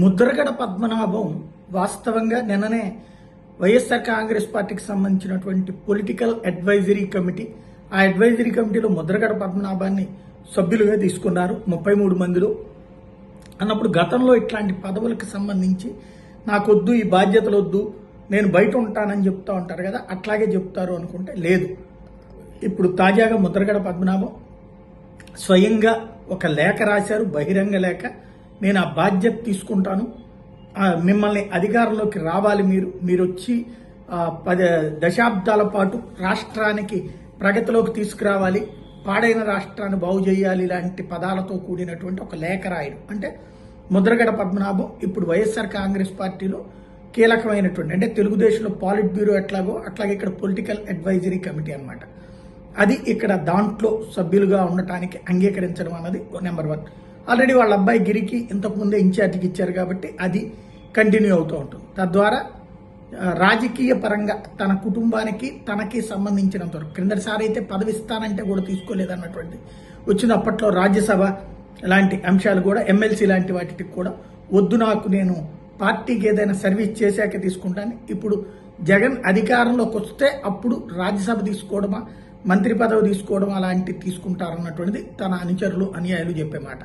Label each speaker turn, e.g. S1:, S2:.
S1: ముద్రగడ పద్మనాభం వాస్తవంగా నిన్ననే వైఎస్ఆర్ కాంగ్రెస్ పార్టీకి సంబంధించినటువంటి పొలిటికల్ అడ్వైజరీ కమిటీ, ఆ అడ్వైజరీ కమిటీలో ముద్రగడ పద్మనాభాన్ని సభ్యులుగా తీసుకున్నారు 33 మందిలో. అన్నప్పుడు గతంలో ఇట్లాంటి పదవులకు సంబంధించి నాకొద్దు, ఈ బాధ్యతలు వద్దు, నేను బయట ఉంటానని చెప్తా ఉంటారు కదా, అట్లాగే చెప్తారు అనుకుంటే లేదు. ఇప్పుడు తాజాగా ముద్రగడ పద్మనాభం స్వయంగా ఒక లేఖ రాశారు, బహిరంగ లేఖ. నేను ఆ బాధ్యత తీసుకుంటాను, మిమ్మల్ని అధికారంలోకి రావాలి, మీరు వచ్చి 10 దశాబ్దాల పాటు రాష్ట్రానికి ప్రగతిలోకి తీసుకురావాలి, పాడైన రాష్ట్రాన్ని బాగు చేయాలి, ఇలాంటి పదాలతో కూడినటువంటి ఒక లేఖ రాయడం. అంటే ముద్రగడ పద్మనాభం ఇప్పుడు వైఎస్ఆర్ కాంగ్రెస్ పార్టీలో కీలకమైనటువంటి, అంటే తెలుగుదేశంలో పాలిట్ బ్యూరో ఎట్లాగో అట్లాగే ఇక్కడ పొలిటికల్ అడ్వైజరీ కమిటీ అన్నమాట. అది ఇక్కడ దాంట్లో సభ్యులుగా ఉండటానికి అంగీకరించడం అన్నది నెంబర్ 1. ఆల్రెడీ వాళ్ళ అబ్బాయి గిరికి ఇంతకుముందే ఇన్ఛార్జికి ఇచ్చారు కాబట్టి అది కంటిన్యూ అవుతూ ఉంటుంది. తద్వారా రాజకీయ పరంగా తన కుటుంబానికి తనకి సంబంధించినంత వరకు, క్రిందటిసారి అయితే పదవి ఇస్తానంటే కూడా తీసుకోలేదన్నటువంటి వచ్చింది. అప్పట్లో రాజ్యసభ లాంటి అంశాలు కూడా, ఎమ్మెల్సీ లాంటి వాటికి కూడా వద్దు, నాకు నేను పార్టీకి ఏదైనా సర్వీస్ చేశాక తీసుకుంటాను. ఇప్పుడు జగన్ అధికారంలోకి వస్తే అప్పుడు రాజ్యసభ తీసుకోవడమా, మంత్రి పదవి తీసుకోవడం అలాంటివి తీసుకుంటారన్నటువంటిది తన అనుచరులు, అనుయాయులు చెప్పే మాట.